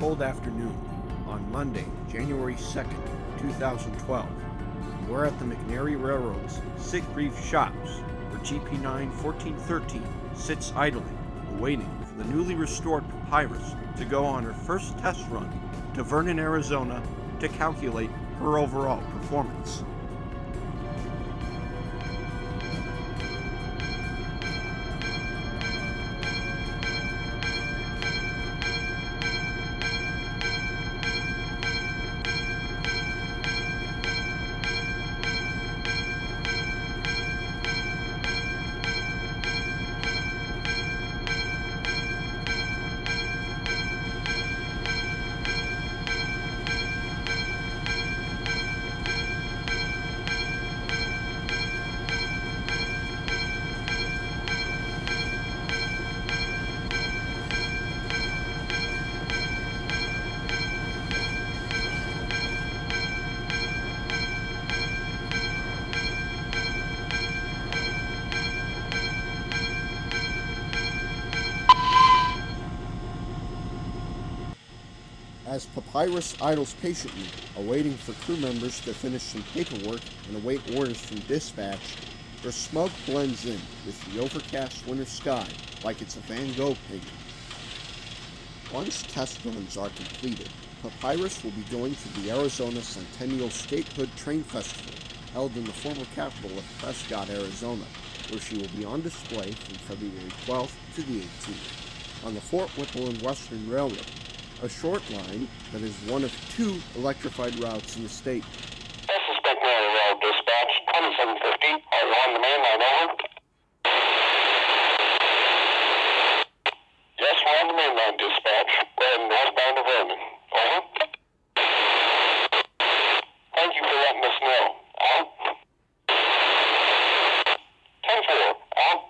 cold afternoon on Monday, January 2nd, 2012. We're at the McNary Railroad's Sick-Reef Shops, where GP9 1413 sits idling, awaiting for the newly restored Papyrus to go on her first test run to Vernon, Arizona to calculate her overall performance. As Papyrus idles patiently, awaiting for crew members to finish some paperwork and await orders from dispatch, her smoke blends in with the overcast winter sky like it's a Van Gogh painting. Once test runs are completed, Papyrus will be going to the Arizona Centennial Statehood Train Festival, held in the former capital of Prescott, Arizona, where she will be on display from February 12th to the 18th on the Fort Whipple and Western Railroad, a short line that is one of two electrified routes in the state. This is McNary Road Dispatch, 2750. Are you on the main line, over? Yes, we're on the main line, Dispatch. We're heading northbound to Vernon. Over. Thank you for letting us know. Out. 10-4. Out.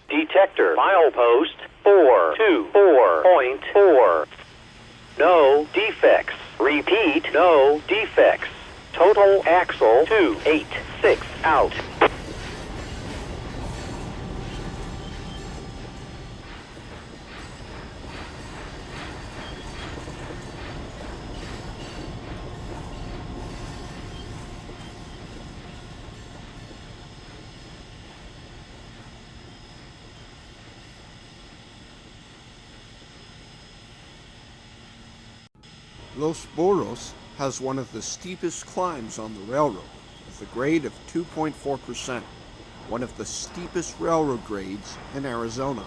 Detector milepost 424.4. No defects. Repeat, no defects. Total axle 286 out. Los Burros has one of the steepest climbs on the railroad, with a grade of 2.4%, one of the steepest railroad grades in Arizona.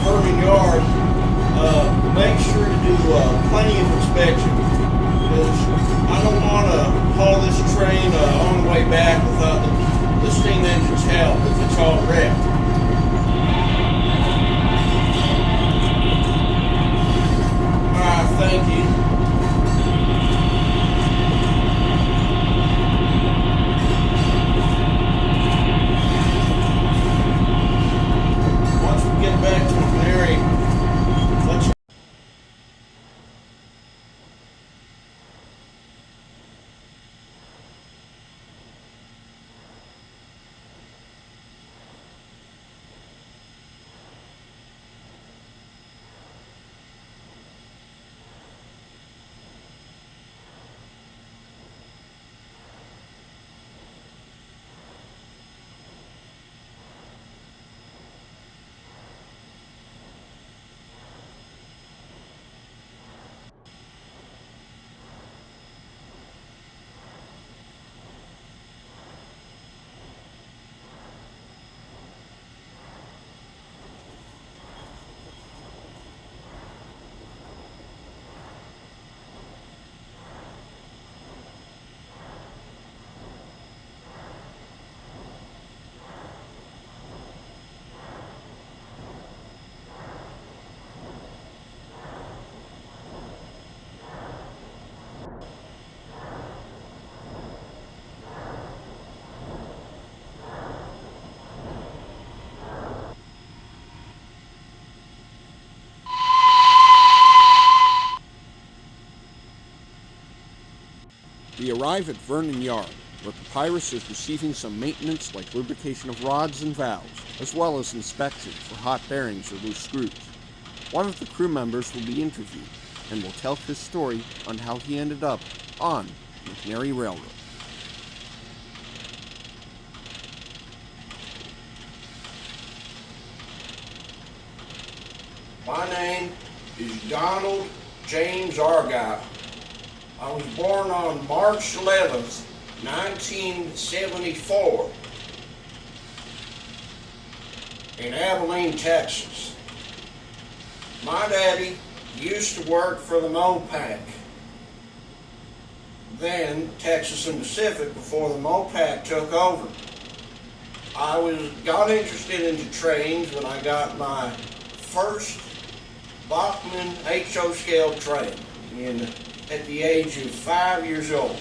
Vernon Yard, make sure to do plenty of inspection, because I don't want to haul this train on the way back without the steam engine's help if it's all wrecked. Alright, thank you. Once we get back to the area, let's We arrive at Vernon Yard, where Papyrus is receiving some maintenance like lubrication of rods and valves, as well as inspection for hot bearings or loose screws. One of the crew members will be interviewed and will tell his story on how he ended up on the McNary Railroad. My name is Donald James Argyle. I was born on March 11th, 1974 in Abilene, Texas. My daddy used to work for the MOPAC, then Texas and Pacific, before the MOPAC took over. I got interested into trains when I got my first Bachmann HO scale train at the age of 5 years old.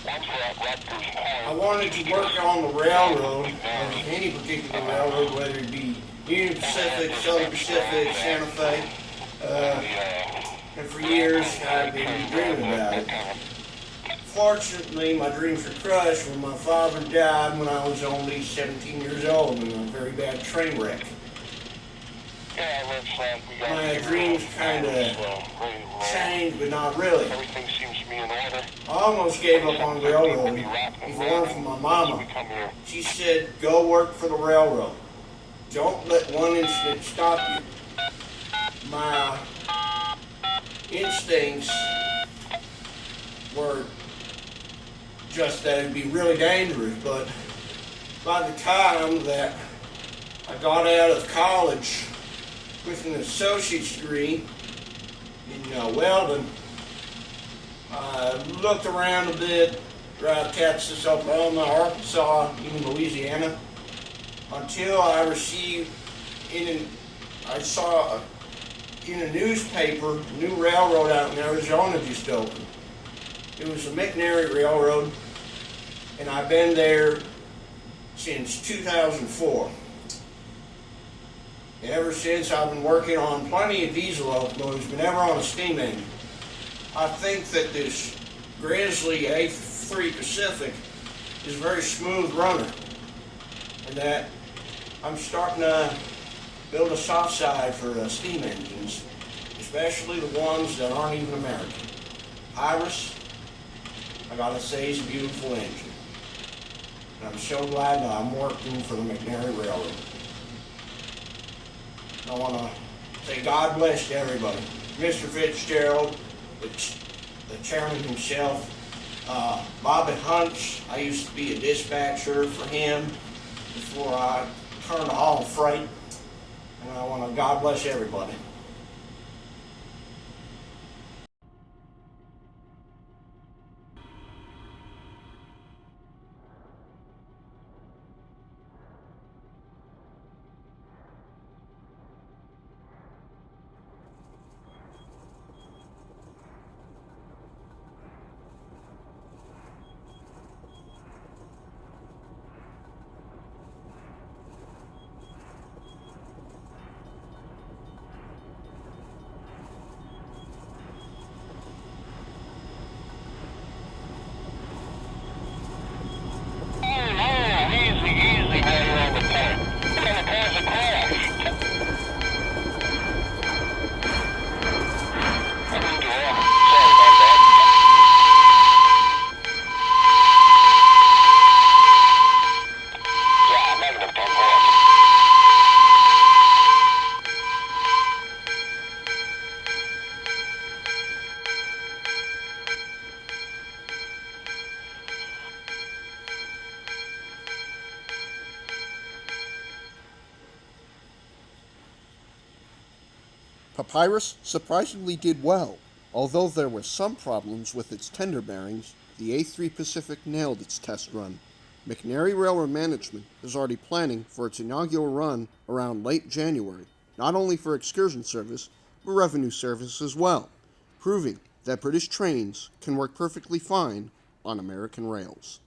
I wanted to work on the railroad, or any particular railroad, whether it be Union Pacific, Southern Pacific, Santa Fe, and for years I've been dreaming about it. Fortunately, my dreams were crushed when my father died when I was only 17 years old in a very bad train wreck. My dreams kind of changed, but not really. Everything seems to be in order. I almost gave up on railroading. If it weren't for my mama, she said, go work for the railroad. Don't let one incident stop you. My instincts were just that it'd be really dangerous, but by the time that I got out of college with an associate's degree in welding, I looked around a bit throughout Texas, Oklahoma, Arkansas, even Louisiana, until I saw in a newspaper a new railroad out in Arizona just opened. It was the McNary Railroad, and I've been there since 2004. Ever since, I've been working on plenty of diesel locomotives, but never on a steam engine. I think that this Gresley A3 Pacific is a very smooth runner, and that I'm starting to build a soft side for steam engines, especially the ones that aren't even American. Papyrus, I gotta say, is a beautiful engine. And I'm so glad that I'm working for the McNary Railroad. I want to say God bless to everybody. Mr. Fitzgerald, the chairman himself, Bobby Hunch. I used to be a dispatcher for him before I turned to haul freight. And I want to God bless everybody. Papyrus surprisingly did well. Although there were some problems with its tender bearings, the A3 Pacific nailed its test run. McNary Railroad Management is already planning for its inaugural run around late January, not only for excursion service, but revenue service as well, proving that British trains can work perfectly fine on American rails.